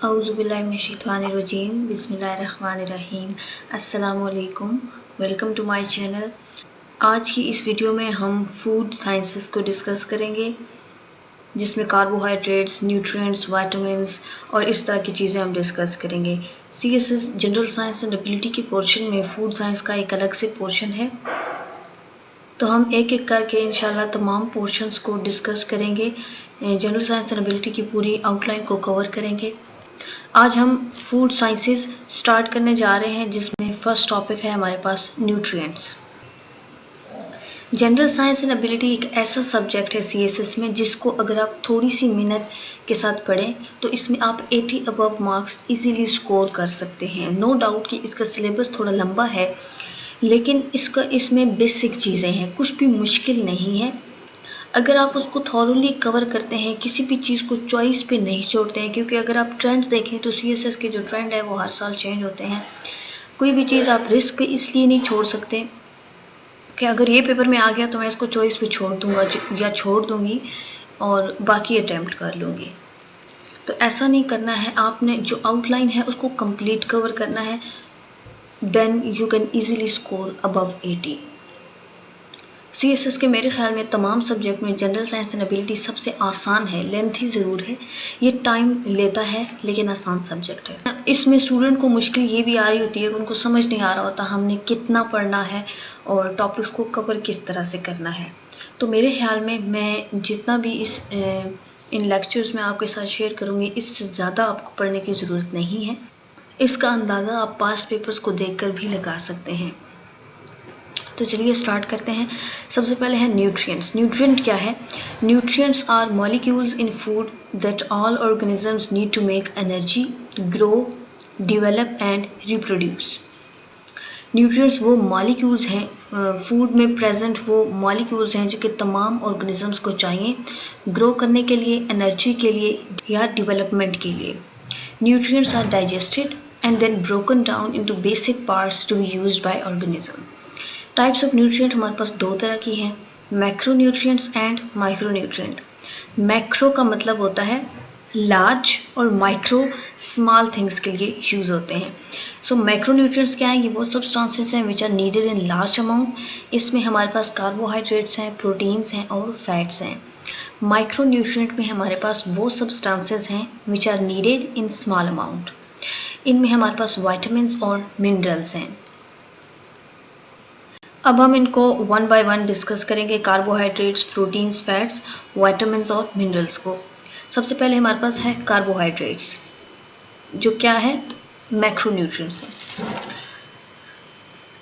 औज़ुबिल्लाहिमिनश्शैतानिर्रजीम बिस्मिल्लाहिर्रहमानिर्रहीम। अस्सलामु अलैकुम, वेलकम टू माय चैनल। आज की इस वीडियो में हम फूड साइंसेस को डिस्कस करेंगे, जिसमें कार्बोहाइड्रेट्स, न्यूट्रिएंट्स, विटामिन्स और इस तरह की चीज़ें हम डिस्कस करेंगे। CSS general science and ability के पोर्शन में फूड साइंस का एक अलग से पोर्शन है, तो हम एक एक करके इंशाल्लाह तमाम पोर्शंस को डिस्कस करेंगे। जनरल साइंस एंड एबिलिटी की पूरी आउटलाइन को कवर करेंगे। आज हम फूड साइंसेस स्टार्ट करने जा रहे हैं, जिसमें फर्स्ट टॉपिक है हमारे पास nutrients. General science and ability एक ऐसा सब्जेक्ट है CSS में, जिसको अगर आप थोड़ी सी मेहनत के साथ पढ़ें तो इसमें आप 80 अबव मार्क्स इजीली स्कोर कर सकते हैं। नो डाउट कि इसका सिलेबस थोड़ा लंबा है, लेकिन इसमें बेसिक चीज़ें हैं, कुछ भी मुश्किल नहीं है। अगर आप उसको थॉरली कवर करते हैं, किसी भी चीज़ को चॉइस पे नहीं छोड़ते हैं, क्योंकि अगर आप ट्रेंड्स देखें तो CSS के जो ट्रेंड है वो हर साल चेंज होते हैं। कोई भी चीज़ आप रिस्क पे इसलिए नहीं छोड़ सकते कि अगर ये पेपर में आ गया तो मैं इसको चॉइस पे छोड़ दूंगा या छोड़ दूंगी और बाकी अटैम्प्ट कर लूँगी। तो ऐसा नहीं करना है, आपने जो आउटलाइन है उसको कंप्लीट कवर करना है, then you can easily score above 80। CSS के मेरे ख्याल में तमाम सब्जेक्ट में जनरल साइंस एंड एबिलिटी सबसे आसान है। लेंथी ज़रूर है, ये टाइम लेता है, लेकिन आसान सब्जेक्ट है। इसमें स्टूडेंट को मुश्किल ये भी आ रही होती है कि उनको समझ नहीं आ रहा होता हमने कितना पढ़ना है और टॉपिक्स को कवर किस तरह से करना है। तो मेरे ख्याल में मैं जितना भी इन लेक्चर्स में आपके साथ शेयर करूँगी, इससे ज़्यादा आपको पढ़ने की ज़रूरत नहीं है। इसका अंदाज़ा आप पास पेपर्स को देखकर भी लगा सकते हैं। तो चलिए स्टार्ट करते हैं। सबसे पहले है न्यूट्रिएंट्स। न्यूट्रिएंट क्या है? Nutrients are molecules in food that all organisms need to make energy, grow, develop and reproduce. Nutrients वो मॉलिक्यूल्स हैं, फूड में प्रेजेंट वो मॉलिक्यूल्स हैं जो कि तमाम ऑर्गेनिजम्स को चाहिए ग्रो करने के लिए, एनर्जी के लिए या डेवलपमेंट के लिए। Nutrients are digested and then broken down into basic parts to be used by organism. Types of nutrient हमारे पास दो तरह की हैं, macro nutrients and micro nutrient. Macro का मतलब होता है लार्ज और माइक्रो स्मॉल थिंग्स के लिए यूज़ होते हैं। सो मैक्रो न्यूट्रिएंट्स क्या है? ये वो सब्सटेंसेस हैं which are needed in large amount. इसमें हमारे पास कार्बोहाइड्रेट्स हैं, प्रोटीन्स हैं और फैट्स हैं। माइक्रो न्यूट्रिएंट में हमारे पास वो सब्सटेंसेस हैं which are needed in small amount. इनमें हमारे पास विटामिन्स और मिनरल्स हैं। अब हम इनको वन बाय वन डिस्कस करेंगे, कार्बोहाइड्रेट्स, प्रोटीन्स, फैट्स, विटामिन्स और मिनरल्स को। सबसे पहले हमारे पास है कार्बोहाइड्रेट्स, जो क्या है? मैक्रो न्यूट्रिएंट्स हैं।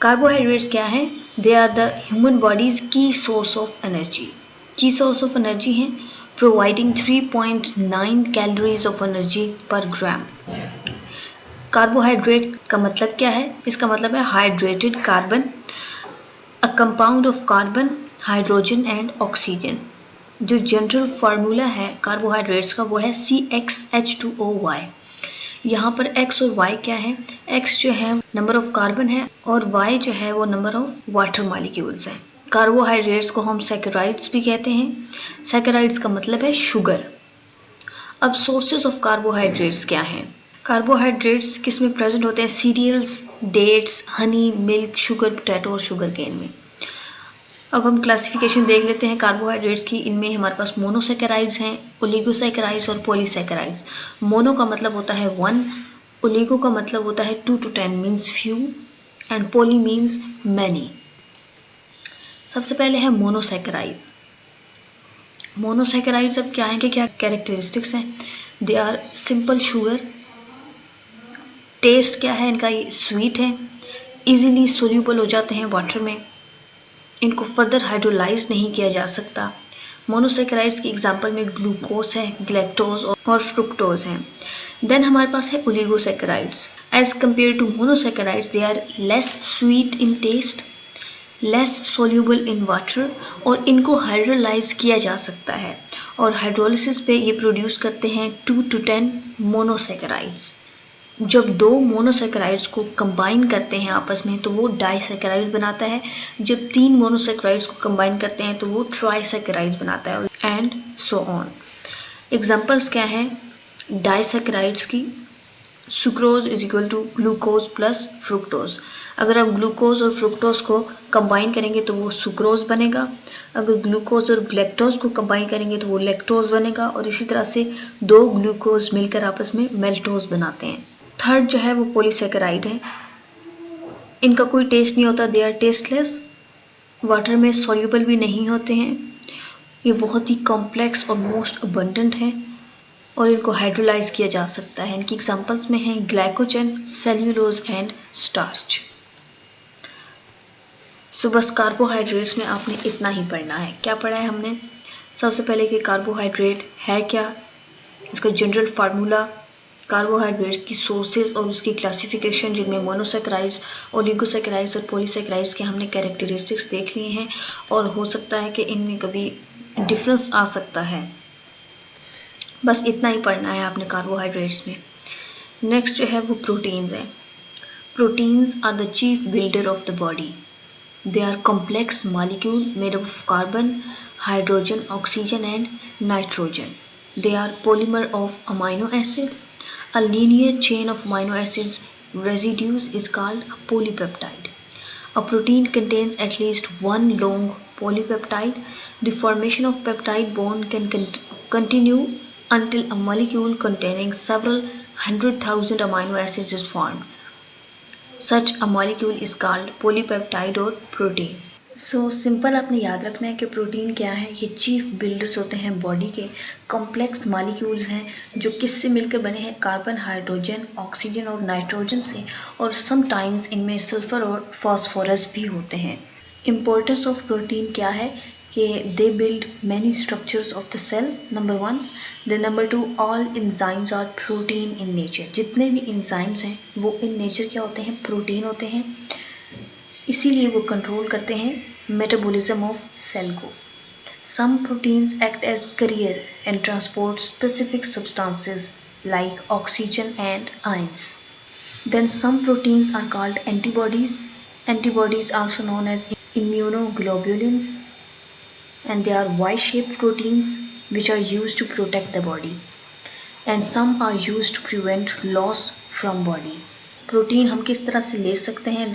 कार्बोहाइड्रेट्स क्या है? They are the human bodies key source of energy. Key source of energy है, providing 3.9 calories of energy per gram. Carbohydrate का मतलब क्या है? इसका मतलब है hydrated carbon, a compound of carbon, hydrogen and oxygen. जो जनरल फार्मूला है कार्बोहाइड्रेट्स का वो है CxH2OY। यहाँ पर X और Y क्या है? X जो है नंबर ऑफ कार्बन है और Y जो है वो नंबर ऑफ वाटर मॉलिक्यूल्स है। कार्बोहाइड्रेट्स को हम सैकराइड्स भी कहते हैं। सैकराइड्स का मतलब है शुगर। अब सोर्सेज ऑफ कार्बोहाइड्रेट्स क्या हैं? कार्बोहाइड्रेट्स किस में प्रेजेंट होते हैं? Cereals, dates, honey, milk, sugar, potato और शुगर केन में। अब हम क्लासिफिकेशन देख लेते हैं कार्बोहाइड्रेट्स की। इनमें हमारे पास मोनोसैकेराइड्स हैं, ओलिगोसैकेराइड्स और पॉलीसैकेराइड्स। मोनो का मतलब होता है 1, ओलिगो का मतलब होता है 2 to 10 means few and poly means many. सबसे पहले है मोनोसैकेराइड। मोनोसैकेराइड्स अब क्या है कि क्या कैरेक्टरिस्टिक्स हैं? They are simple sugar. Taste क्या है इनका? ये स्वीट है, इजीली सोल्यूबल हो जाते हैं वाटर में, इनको फर्दर हाइड्रोलाइज नहीं किया जा सकता। मोनोसैकेराइड्स की एग्जांपल में ग्लूकोज है, ग्लैक्टोज और फ्रुक्टोज हैं। देन हमारे पास है oligosaccharides. As compare to monosaccharides they are less sweet in taste, less soluble in water और इनको हाइड्रोलाइज किया जा सकता है और हाइड्रोलिसिस पे ये प्रोड्यूस करते हैं 2 to 10 मोनोसैकेराइड्स। जब दो मोनोसैकेराइड्स को कंबाइन करते हैं आपस में तो वो डाइसैकेराइड बनाता है। जब 3 मोनोसैकेराइड्स को कंबाइन करते हैं तो वो ट्राइसैकेराइड बनाता है, एंड सो ऑन। एग्जांपल्स क्या हैं डाइसैकेराइड्स की? Sucrose is equal to glucose plus fructose. अगर आप ग्लूकोज और फ्रुक्टोज को कंबाइन करेंगे तो वो सुक्रोज बनेगा, अगर ग्लूकोज और ग्लैक्टोज को कंबाइन करेंगे तो वो लैक्टोज बनेगा, और इसी तरह से दो ग्लूकोज मिलकर आपस में मेल्टोज बनाते हैं। थर्ड जो है वो पॉलीसेकेराइड है। इनका कोई टेस्ट नहीं होता, दे आर टेस्टलेस, वाटर में सॉल्यूबल भी नहीं होते हैं, ये बहुत ही कॉम्प्लेक्स और मोस्ट अबंडेंट है, और इनको हाइड्रोलाइज किया जा सकता है। इनकी एग्जांपल्स में हैं ग्लाइकोजन, सेल्यूलोज एंड स्टार्च। सो बस कार्बोहाइड्रेट्स में आपने इतना ही पढ़ना है। क्या पढ़ा है हमने? सबसे पहले कि कार्बोहाइड्रेट है क्या, इसका जनरल फार्मूला, कार्बोहाइड्रेट्स की सोर्सेज और उसकी क्लासिफिकेशन, जिनमें मोनोसेकेराइड्स, ओलिगोसेकेराइड्स और पॉलीसेकेराइड्स के हमने कैरेक्टरिस्टिक्स देख लिए हैं, और हो सकता है कि इनमें कभी डिफरेंस आ सकता है। बस इतना ही पढ़ना है आपने कार्बोहाइड्रेट्स में। नेक्स्ट जो है वो प्रोटीन्स है। Proteins are the chief builder of the body. They are complex molecule made up of carbon, hydrogen, oxygen and nitrogen. They are polymer of amino acid. A linear chain of amino acids residues is called a polypeptide. A protein contains at least one long polypeptide. The formation of peptide bond can continue until a molecule containing several 100,000 amino acids is formed. Such a molecule is called polypeptide or protein. So simple आपने याद रखना है कि protein क्या है। ये chief builders होते हैं बॉडी के, कॉम्प्लेक्स मॉलिक्यूल्स हैं जो किससे मिलकर बने हैं, कार्बन, हाइड्रोजन, ऑक्सीजन और नाइट्रोजन से, और समटाइम्स इनमें सल्फर और फास्फोरस भी होते हैं। इम्पोर्टेंस ऑफ प्रोटीन क्या है कि they build many structures of the cell, number 1। Then number 2, all enzymes are protein in nature. जितने भी एंजाइम्स हैं वो इन नेचर क्या होते हैं, प्रोटीन होते हैं, इसीलिए वो कंट्रोल करते हैं मेटाबॉलिज्म ऑफ सेल को। Some proteins act as carrier and transport specific substances like oxygen and ions. Then some proteins are called antibodies. Antibodies also known as immunoglobulins, and they are Y-shaped proteins which are used to protect the body, and some are used to prevent loss from body. Protein हम किस तरह से ले सकते हैं?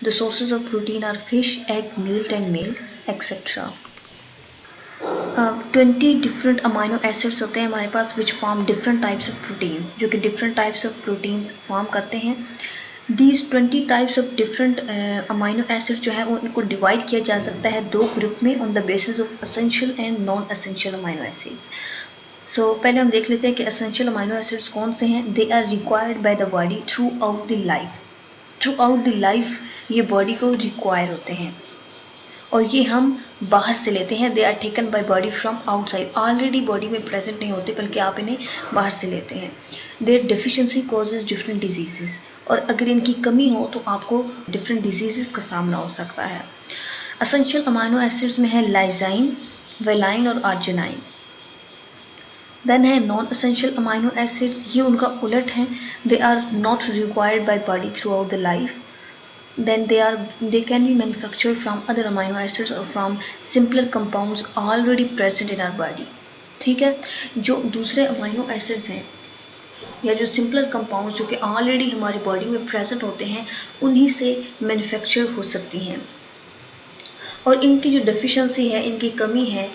The sources of protein are fish, egg, meat and milk etcetera. 20 different amino acids होते हैं हमारे पास which form different types of proteins, जो कि different types of proteins form करते हैं। These 20 types of different amino acids जो है वो इनको डिवाइड किया जा सकता है दो ग्रुप में on the basis of essential and non essential amino acids. So पहले हम देख लेते हैं कि असेंशियल अमाइनो एसिड्स कौन से हैं। They are required by the body throughout the life. Throughout the life ये बॉडी को रिक्वायर होते हैं, और ये हम बाहर से लेते हैं। They are taken by body from outside, already body में प्रेजेंट नहीं होते बल्कि आप इन्हें बाहर से लेते हैं। Their deficiency causes different diseases, और अगर इनकी कमी हो तो आपको डिफरेंट डिजीजेस का सामना हो सकता है। असेंशियल अमाइनो एसिड्स में है लाइजाइन, वेलाइन और आर्जिनाइन। देन है नॉन असेंशियल अमाइनो एसिड्स, ये उनका उलट है। They are not required by body throughout the life. Then they can be manufactured from other amino acids or from simpler compounds already present in our body. ठीक है, जो दूसरे amino acids हैं या जो सिंपलर कंपाउंड्स जो कि already हमारी बॉडी में प्रेजेंट होते हैं उन्हीं से मैन्युफैक्चर हो सकती हैं, और इनकी जो डेफिशिएंसी है, इनकी कमी है,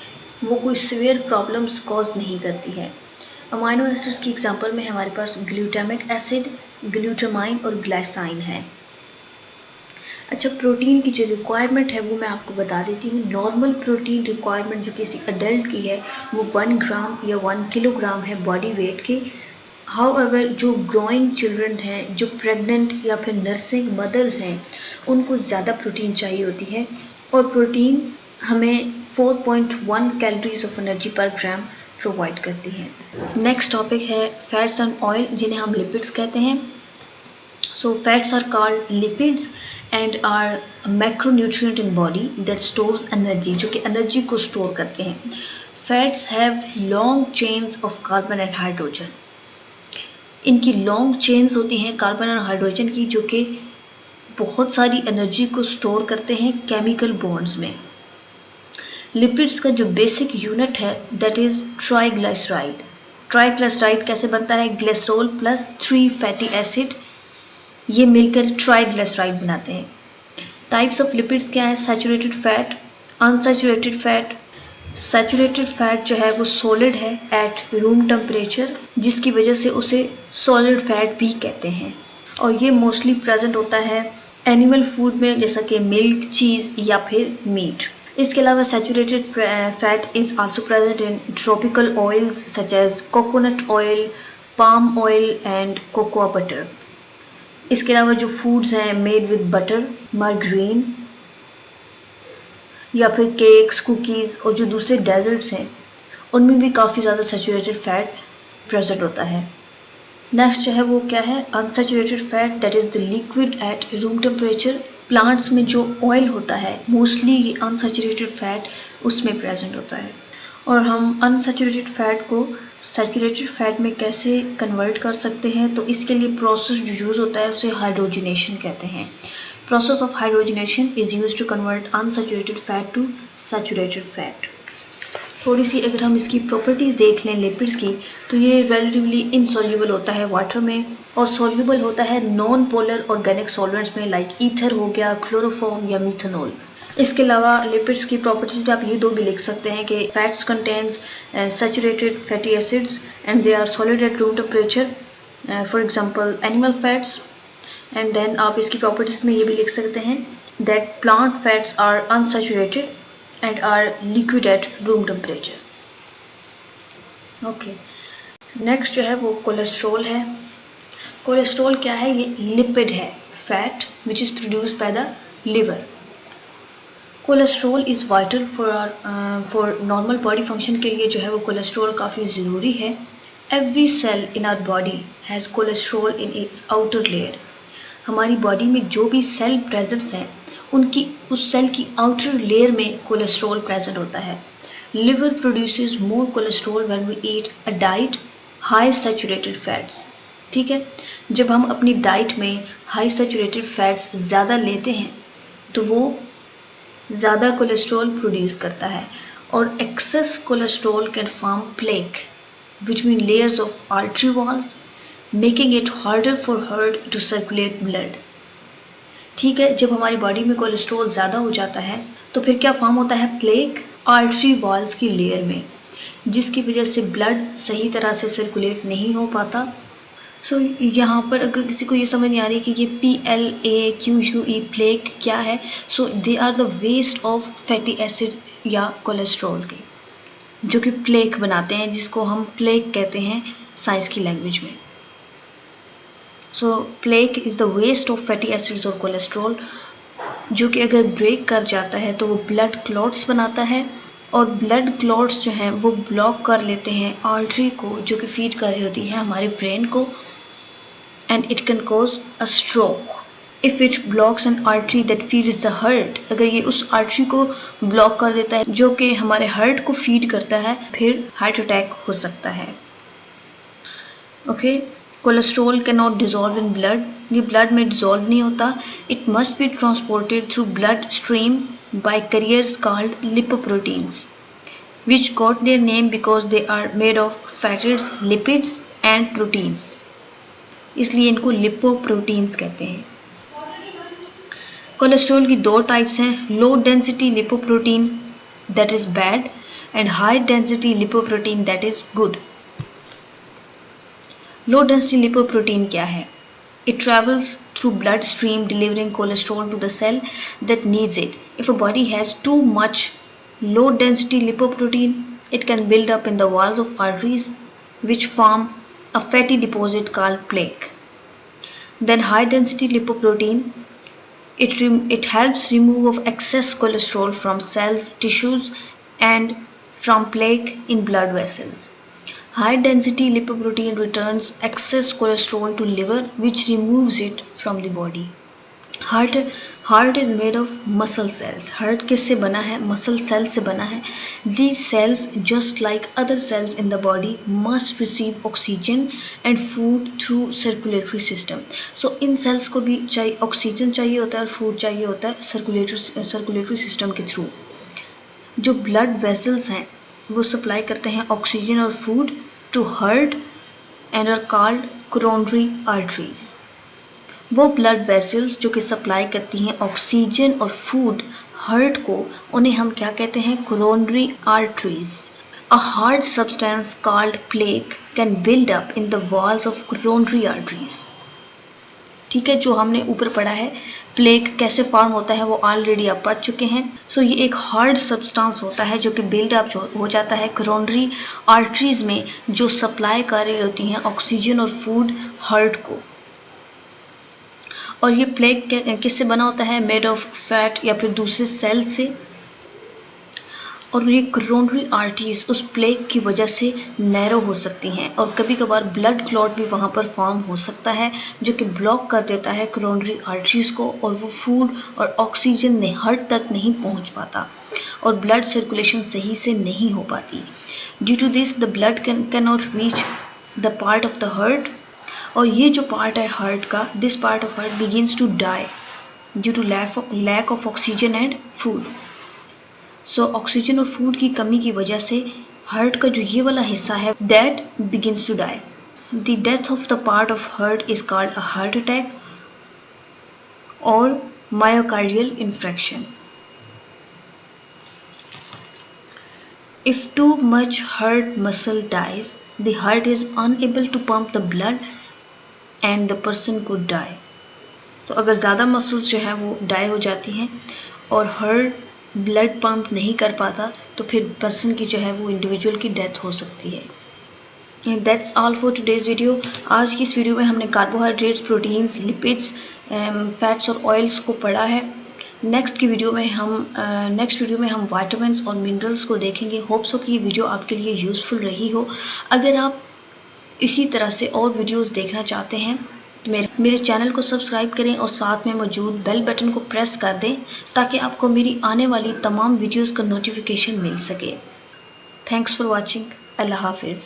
वो कोई सीवियर प्रॉब्लम्स कॉज नहीं करती है। अमाइनो एसिड्स की एग्जांपल में हमारे पास ग्लूटामिक एसिड, ग्लूटामाइन और ग्लाइसाइन है। अच्छा, प्रोटीन की जो रिक्वायरमेंट है वो मैं आपको बता देती हूँ। नॉर्मल प्रोटीन रिक्वायरमेंट जो किसी अडल्ट की है वो 1 ग्राम या 1 किलोग्राम है बॉडी वेट के। हाउएवर जो ग्रोइंग चिल्ड्रन हैं, जो प्रेग्नेंट या फिर नर्सिंग मदर्स हैं, उनको ज़्यादा प्रोटीन चाहिए होती है, और प्रोटीन हमें 4.1 calories of energy per gram provide करती है। नेक्स्ट टॉपिक है फैट्स एंड ऑयल, जिन्हें हम लिपिड्स कहते हैं। So fats are called lipids and are macronutrient in body that stores energy, जो कि एनर्जी को स्टोर करते हैं। Fats have long chains of carbon and hydrogen. इनकी लॉन्ग चेन्स होती हैं कार्बन और हाइड्रोजन की, जो कि बहुत सारी एनर्जी को स्टोर करते हैं केमिकल बॉन्ड्स में। लिपिड्स का जो बेसिक यूनिट है दैट इज ट्राइग्लिसराइड। ट्राइग्लिसराइड कैसे बनता है? ग्लिसरॉल प्लस 3 फैटी एसिड, ये मिलकर ट्राइग्लिसराइड बनाते हैं। टाइप्स ऑफ लिपिड्स क्या है? Saturated fat, unsaturated fat. Saturated fat जो है वो सॉलिड है एट रूम टेम्परेचर, जिसकी वजह से उसे सॉलिड फैट भी कहते हैं, और ये मोस्टली प्रेजेंट होता है एनिमल फूड में, जैसा कि मिल्क, चीज़ या फिर मीट। इसके अलावा saturated fat is also present in tropical oils such as coconut oil, palm oil and cocoa butter. इसके अलावा जो फूड्स हैं मेड विद बटर, मार्गरीन या फिर केक्स, कुकीज़ और जो दूसरे डेजर्ट्स हैं उनमें भी काफ़ी ज़्यादा सैचुरेटेड फैट प्रेजेंट होता है। नेक्स्ट जो है वो क्या है? Unsaturated fat, that is the liquid at room temperature. Plants में जो ऑयल होता है मोस्टली ये अनसैचुरेटेड फैट उसमें प्रेजेंट होता है। और हम अनसैचुरेटेड फैट को सैचुरेटेड फैट में कैसे कन्वर्ट कर सकते हैं? तो इसके लिए प्रोसेस जो यूज़ होता है उसे हाइड्रोजनेशन कहते हैं। Process of hydrogenation is use to convert unsaturated fat to saturated fat. थोड़ी सी अगर हम इसकी प्रॉपर्टीज़ देख लें लिपिड्स की, तो ये रिलेटिवली इनसॉल्यूबल होता है वाटर में और सॉल्यूबल होता है नॉन पोलर ऑर्गेनिक सॉल्वेंट्स में, लाइक ईथर हो गया, क्लोरोफॉर्म या मिथेनॉल। इसके अलावा लिपिड्स की प्रॉपर्टीज पे आप ये दो भी लिख सकते हैं कि fats contains saturated fatty acids and they are solid at room temperature, for example animal fats. And then आप इसकी प्रॉपर्टीज में ये भी लिख सकते हैं that plant fats are unsaturated and are liquid at room temperature. Okay, next जो है वो कोलेस्ट्रॉल है। कोलेस्ट्रॉल क्या है? ये लिपिड है, fat which is produced by the liver. Cholesterol is vital for normal body function के लिए जो है वो कोलेस्ट्रॉल काफ़ी ज़रूरी है। Every cell in our body has cholesterol in its outer layer. हमारी बॉडी में जो भी सेल प्रेजेंट्स हैं उनकी उस सेल की आउटर लेयर में कोलेस्ट्रॉल प्रेजेंट होता है। Liver produces more cholesterol when we eat a diet high saturated fats. ठीक है, जब हम अपनी डाइट में हाई सैचुरेटेड फैट्स ज़्यादा लेते हैं तो वो ज़्यादा कोलेस्ट्रॉल प्रोड्यूस करता है, और excess cholesterol can form plaque between layers of artery walls, making it harder for heart to circulate blood. ठीक है, जब हमारी बॉडी में कोलेस्ट्रॉल ज़्यादा हो जाता है तो फिर क्या फॉर्म होता है? प्लेक आर्टरी वॉल्स की लेयर में, जिसकी वजह से ब्लड सही तरह से सर्कुलेट नहीं हो पाता। सो यहाँ पर अगर किसी को ये समझ नहीं आ रही कि ये PLAQUE प्लेक क्या है, so they are the waste of fatty acids या कोलेस्ट्रॉल के, जो कि प्लेक बनाते हैं, जिसको हम प्लेक कहते हैं साइंस की लैंग्वेज में। So plaque is the waste of fatty acids और कोलेस्ट्रॉल, जो कि अगर ब्रेक कर जाता है तो वो ब्लड क्लॉट्स बनाता है, और ब्लड क्लॉट्स जो हैं वो ब्लॉक कर लेते हैं आर्टरी को जो कि फीड कर रही होती है हमारे ब्रेन को, and it can cause a stroke if it blocks N artery that feeds the heart. अगर ये उस आर्टरी को ब्लॉक कर देता है जो कि हमारे हार्ट को फीड करता है, फिर हार्ट अटैक हो सकता है। Okay, cholesterol can not dissolve in blood, ये ब्लड में डिजॉल्व नहीं होता। It must be transported through blood stream by carriers called lipoproteins which got their name because they are made of fats, lipids and proteins, इसलिए इनको lipoproteins कहते हैं। Cholesterol की दो टाइप्स हैं, low density lipoprotein that is bad and high density lipoprotein that is good. Low density lipoprotein क्या है? It travels through bloodstream delivering cholesterol to the cell that needs it. If a body has too much low density lipoprotein, it can build up in the walls of arteries which form a fatty deposit called plaque. Then high density lipoprotein, it helps remove of excess cholesterol from cells, tissues and from plaque in blood vessels. High density lipoprotein returns excess cholesterol to liver which removes it from the body. Heart is made of muscle cells. Heart किससे बना है? Muscle cells से बना है. These cells, just like other cells in the body, must receive oxygen and food through circulatory system. So in cells को भी चाहिए oxygen चाहिए होता है और फूड चाहिए होता है सर्कुलेटरी सिस्टम के थ्रू। जो ब्लड वेसल्स हैं वो सप्लाई करते हैं ऑक्सीजन और food, to heart and are called coronary arteries. वो ब्लड वेसल्स जो कि सप्लाई करती हैं ऑक्सीजन और फूड हार्ट को, उन्हें हम क्या कहते हैं? Coronary arteries. A hard substance called plaque can build up in the walls of coronary arteries. ठीक है, जो हमने ऊपर पढ़ा है प्लेक कैसे फॉर्म होता है वो ऑलरेडी आप पढ़ चुके हैं. सो ये एक हार्ड सब्सटेंस होता है जो कि बिल्ड अप हो जाता है कोरोनरी आर्टरीज में, जो सप्लाई कर रही होती हैं ऑक्सीजन और फूड हार्ट को. और ये प्लेक किससे बना होता है? मेड ऑफ फैट या फिर दूसरे सेल से. और ये कोरोनरी आर्टरीज उस प्लेक की वजह से नैरो हो सकती हैं और कभी कभार ब्लड क्लॉट भी वहाँ पर फॉर्म हो सकता है जो कि ब्लॉक कर देता है कोरोनरी आर्टरीज को, और वो फूड और ऑक्सीजन हार्ट तक नहीं पहुँच पाता और ब्लड सर्कुलेशन सही से नहीं हो पाती. Due to this the blood can not reach the part of the heart. और ये जो पार्ट है हार्ट का, this part of heart begins to die due to lack of oxygen and food. So oxygen और food की कमी की वजह से हार्ट का जो ये वाला हिस्सा है that begins to die. The death of the part of heart is called a heart attack और myocardial infarction. If too much heart muscle dies, the heart is unable to pump the blood and the person could die. तो अगर ज़्यादा muscles जो है वो die हो जाती हैं और हार्ट ब्लड पंप नहीं कर पाता तो फिर पर्सन की जो है वो इंडिविजुअल की डेथ हो सकती है. That's all for today's video. आज की इस वीडियो में हमने कार्बोहाइड्रेट्स, प्रोटीन्स, लिपिड्स, फैट्स और ऑयल्स को पढ़ा है. नेक्स्ट वीडियो में हम विटामिन्स और मिनरल्स को देखेंगे. होप्स हो कि ये वीडियो आपके लिए यूज़फुल रही हो. अगर आप इसी तरह से और वीडियोस देखना चाहते हैं तो मेरे चैनल को सब्सक्राइब करें और साथ में मौजूद बेल बटन को प्रेस कर दें ताकि आपको मेरी आने वाली तमाम वीडियोस का नोटिफिकेशन मिल सके. Thanks for watching. अल्लाह हाफिज़.